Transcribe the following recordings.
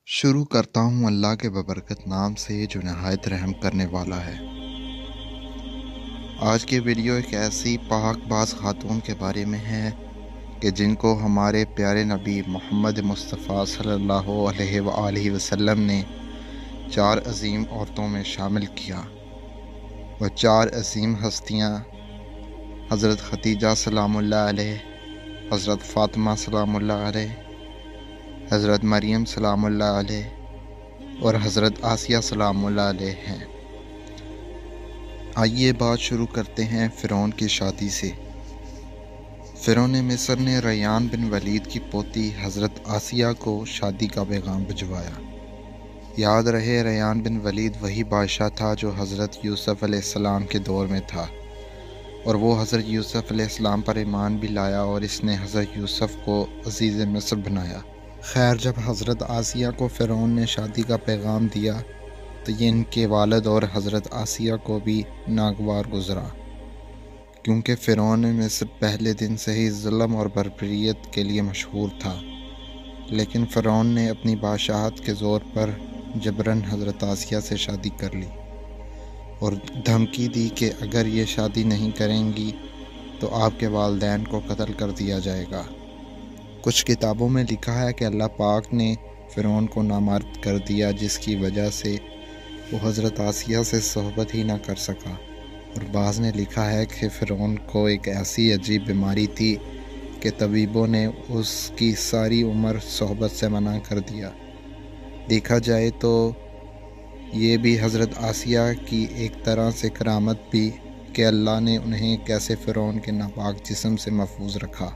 شروع کرتا ہوں اللہ کے ببرکت نام سے جو نہایت رحم کرنے والا ہے۔ آج کی ویڈیو ایک ایسی پاک باز خاتون کے بارے میں ہے کہ جن کو ہمارے پیارے نبی محمد مصطفیٰ صلی اللہ علیہ وآلہ وسلم نے 4 عظیم عورتوں میں شامل کیا۔ وہ 4 عظیم ہستیاں حضرت خدیجہ سلام اللہ علیہ، حضرت فاطمہ سلام اللہ علیہ، حضرت مریم سلام اللہ علیہ اور حضرت آسیہ سلام اللہ علیہ ہیں۔ آئیے بات شروع کرتے ہیں فرعون کی شادی سے۔ فرعون مصر نے ریان بن ولید کی پوتی حضرت آسیہ کو شادی کا پیغام بھجوایا۔ یاد رہے ریان بن ولید وہی بادشاہ تھا جو حضرت یوسف علیہ السلام کے دور میں تھا، اور وہ حضرت یوسف علیہ السلام پر ایمان بھی لایا اور اس نے حضرت یوسف کو عزیز مصر بنایا۔ خیر، جب حضرت آسیہ کو فرعون نے شادی کا پیغام دیا تو یہ ان کے والد اور حضرت آسیہ کو بھی ناگوار گزرا، کیونکہ فرعون مصر پہلے دن سے ہی ظلم اور بربریت کے لیے مشہور تھا۔ لیکن فرعون نے اپنی بادشاہت کے زور پر جبراً حضرت آسیہ سے شادی کر لی اور دھمکی دی کہ اگر یہ شادی نہیں کریں گی تو آپ کے والدین کو قتل کر دیا جائے گا۔ کچھ کتابوں میں لکھا ہے کہ اللہ پاک نے فرعون کو نامرد کر دیا، جس کی وجہ سے وہ حضرت آسیہ سے صحبت ہی نہ کر سکا، اور بعض نے لکھا ہے کہ فرعون کو ایک ایسی عجیب بیماری تھی کہ طبیبوں نے اس کی ساری عمر صحبت سے منع کر دیا۔ دیکھا جائے تو یہ بھی حضرت آسیہ کی ایک طرح سے کرامت بھی کہ اللہ نے انہیں کیسے فرعون کے ناپاک جسم سے محفوظ رکھا۔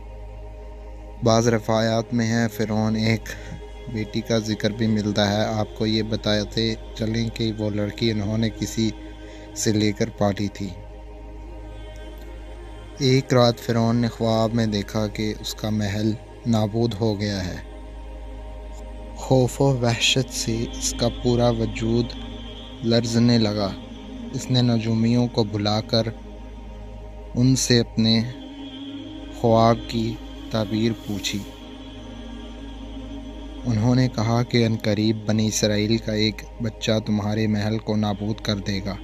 بعض روایات میں ہے فرعون ایک بیٹی کا ذکر بھی ملتا ہے۔ آپ کو یہ بتاتے چلیں کہ وہ لڑکی انہوں نے کسی سے لے کر پالی تھی۔ ایک رات فرعون نے خواب میں دیکھا کہ اس کا محل نابود ہو گیا ہے۔ خوف و وحشت سے اس کا پورا وجود لرزنے لگا۔ اس نے نجومیوں کو بلا کر ان سے اپنے خواب کی تعبیر پوچھی۔ انہوں نے کہا کہ عنقریب بنی اسرائیل کا ایک بچہ تمہارے محل کو نابود کر دے گا۔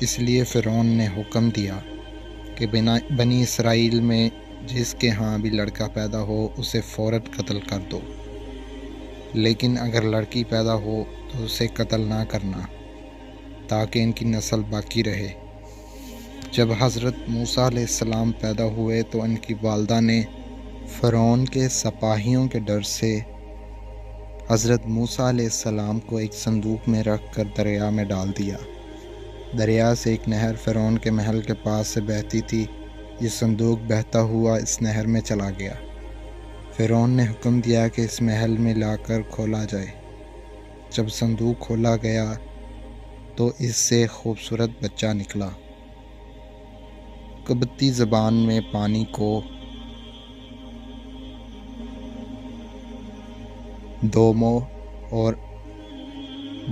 اس لیے فرعون نے حکم دیا کہ بنی اسرائیل میں جس کے ہاں بھی لڑکا پیدا ہو اسے فوراً قتل کر دو، لیکن اگر لڑکی پیدا ہو تو اسے قتل نہ کرنا تاکہ ان کی نسل باقی رہے۔ جب حضرت موسیٰ علیہ السلام پیدا ہوئے تو ان کی والدہ نے فرعون کے سپاہیوں کے ڈر سے حضرت موسیٰ علیہ السلام کو ایک صندوق میں رکھ کر دریا میں ڈال دیا۔ دریا سے ایک نہر فرعون کے محل کے پاس سے بہتی تھی۔ یہ صندوق بہتا ہوا اس نہر میں چلا گیا۔ فرعون نے حکم دیا کہ اس محل میں لا کر کھولا جائے۔ جب صندوق کھولا گیا تو اس سے خوبصورت بچہ نکلا۔ قبطی زبان میں پانی کو دومو اور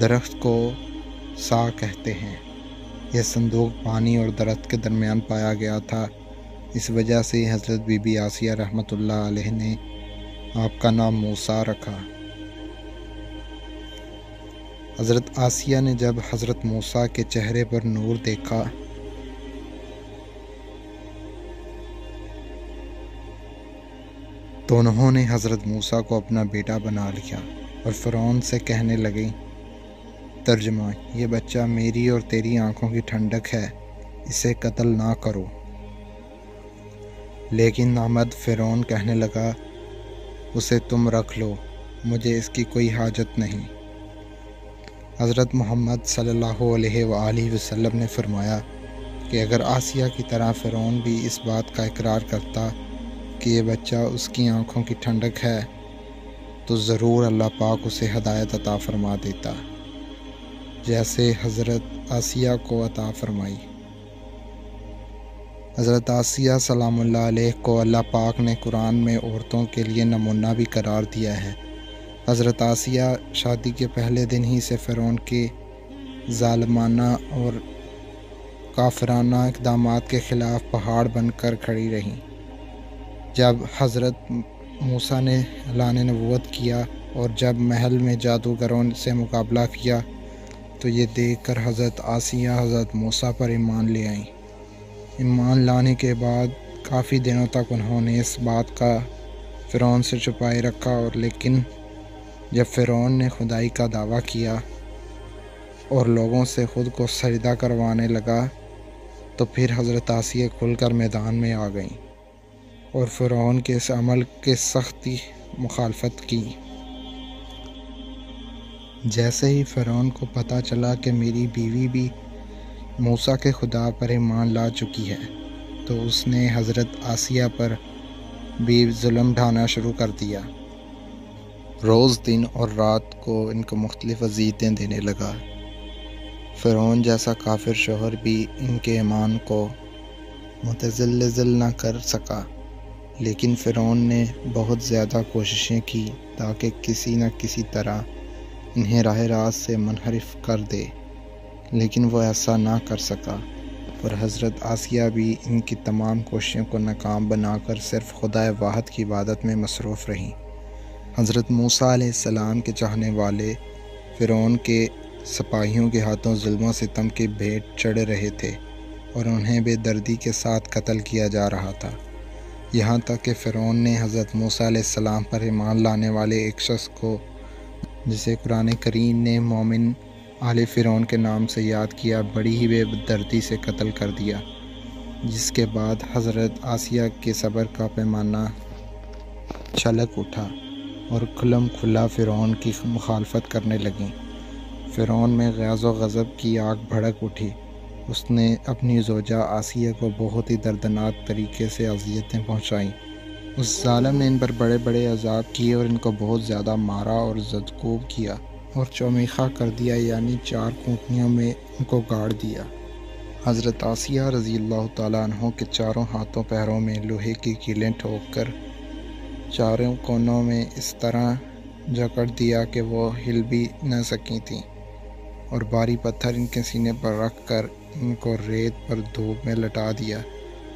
درخت کو سا کہتے ہیں۔ یہ صندوق پانی اور درخت کے درمیان پایا گیا تھا۔ اس وجہ سے حضرت بی بی آسیہ رحمۃ اللہ علیہ نے آپ کا نام موسیٰ رکھا۔ حضرت آسیہ نے جب حضرت موسیٰ کے چہرے پر نور دیکھا تو انہوں نے حضرت موسیٰ کو اپنا بیٹا بنا لیا اور فرعون سے کہنے لگیں، ترجمہ: یہ بچہ میری اور تیری آنکھوں کی ٹھنڈک ہے، اسے قتل نہ کرو۔ لیکن نامرد فرعون کہنے لگا، اسے تم رکھ لو، مجھے اس کی کوئی حاجت نہیں۔ حضرت محمد صلی اللہ علیہ وآلہ وسلم نے فرمایا کہ اگر آسیہ کی طرح فرعون بھی اس بات کا اقرار کرتا کہ یہ بچہ اس کی آنکھوں کی ٹھنڈک ہے تو ضرور اللہ پاک اسے ہدایت عطا فرما دیتا، جیسے حضرت آسیہ کو عطا فرمائی۔ حضرت آسیہ سلام اللہ علیہ کو اللہ پاک نے قرآن میں عورتوں کے لیے نمونہ بھی قرار دیا ہے۔ حضرت آسیہ شادی کے پہلے دن ہی سے فرعون کے ظالمانہ اور کافرانہ اقدامات کے خلاف پہاڑ بن کر کھڑی رہیں۔ جب حضرت موسیٰ نے اعلان نبوت کیا اور جب محل میں جادوگروں سے مقابلہ کیا تو یہ دیکھ کر حضرت آسیہ حضرت موسیٰ پر ایمان لے آئیں۔ ایمان لانے کے بعد کافی دنوں تک انہوں نے اس بات کا فرعون سے چھپائے رکھا، اور لیکن جب فرعون نے خدائی کا دعویٰ کیا اور لوگوں سے خود کو سجدہ کروانے لگا تو پھر حضرت آسیہ کھل کر میدان میں آ گئیں اور فرعون کے اس عمل کے سختی مخالفت کی۔ جیسے ہی فرعون کو پتہ چلا کہ میری بیوی بھی موسیٰ کے خدا پر ایمان لا چکی ہے تو اس نے حضرت آسیہ پر بھی ظلم ڈھانا شروع کر دیا۔ روز دن اور رات کو ان کو مختلف اذیتیں دینے لگا۔ فرعون جیسا کافر شوہر بھی ان کے ایمان کو متزلزل نہ کر سکا، لیکن فرعون نے بہت زیادہ کوششیں کی تاکہ کسی نہ کسی طرح انہیں راہ راست سے منحرف کر دے، لیکن وہ ایسا نہ کر سکا، اور حضرت آسیہ بھی ان کی تمام کوششوں کو ناکام بنا کر صرف خدائے واحد کی عبادت میں مصروف رہیں۔ حضرت موسیٰ علیہ السلام کے چاہنے والے فرعون کے سپاہیوں کے ہاتھوں ظلم و ستم کے بھیٹ چڑھ رہے تھے اور انہیں بے دردی کے ساتھ قتل کیا جا رہا تھا، یہاں تک کہ فرعون نے حضرت موسیٰ علیہ السلام پر ایمان لانے والے ایک شخص کو، جسے قرآن کریم نے مومن آل فرعون کے نام سے یاد کیا، بڑی ہی بے دردی سے قتل کر دیا، جس کے بعد حضرت آسیہ کے صبر کا پیمانہ چھلک اٹھا اور کھلم کھلا فرعون کی مخالفت کرنے لگیں۔ فرعون میں غیظ و غضب کی آگ بھڑک اٹھی۔ اس نے اپنی زوجہ آسیہ کو بہت ہی دردناک طریقے سے اذیتیں پہنچائیں۔ اس ظالم نے ان پر بڑے بڑے عذاب کیے اور ان کو بہت زیادہ مارا اور زدکوب کیا اور چومیخا کر دیا، یعنی 4 کونٹیوں میں ان کو گاڑ دیا۔ حضرت آسیہ رضی اللہ تعالیٰ عنہ کے چاروں ہاتھوں پیروں میں لوہے کی کیلیں ٹھوک کر چاروں کونوں میں اس طرح جکڑ دیا کہ وہ ہل بھی نہ سکی تھیں، اور بھاری پتھر ان کے سینے پر رکھ کر ان کو ریت پر دھوپ میں لٹا دیا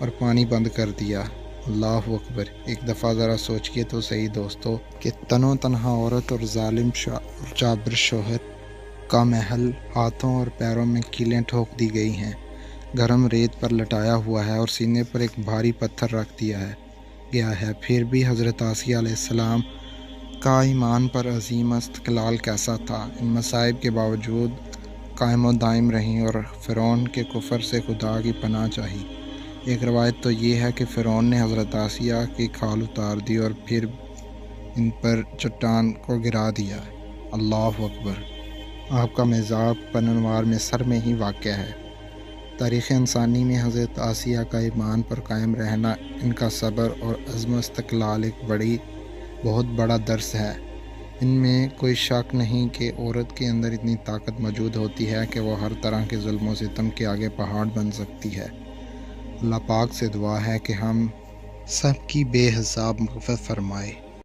اور پانی بند کر دیا۔ اللہ اکبر! ایک دفعہ ذرا سوچئے تو صحیح دوستو کہ تنو تنہا عورت اور ظالم جابر شوہر کا محل ہاتھوں اور پیروں میں کیلیں ٹھوک دی گئی ہیں، گرم ریت پر لٹایا ہوا ہے اور سینے پر ایک بھاری پتھر رکھ دیا گیا ہے، پھر بھی حضرت آسیہ علیہ السلام کا ایمان پر عظیم استقلال کیسا تھا! ان مصائب کے باوجود قائم و دائم رہیں اور فرعون کے کفر سے خدا کی پناہ چاہی۔ ایک روایت تو یہ ہے کہ فرعون نے حضرت آسیہ کی کھال اتار دی اور پھر ان پر چٹان کو گرا دیا۔ اللہ اکبر! آپ کا مزاج پننوار مصر میں ہی واقع ہے۔ تاریخ انسانی میں حضرت آسیہ کا ایمان پر قائم رہنا، ان کا صبر اور عزم و استقلال ایک بہت بڑا درس ہے۔ ان میں کوئی شک نہیں کہ عورت کے اندر اتنی طاقت موجود ہوتی ہے کہ وہ ہر طرح کے ظلم و ستم کے آگے پہاڑ بن سکتی ہے۔ اللہ پاک سے دعا ہے کہ ہم سب کی بے حساب مغفرت فرمائے۔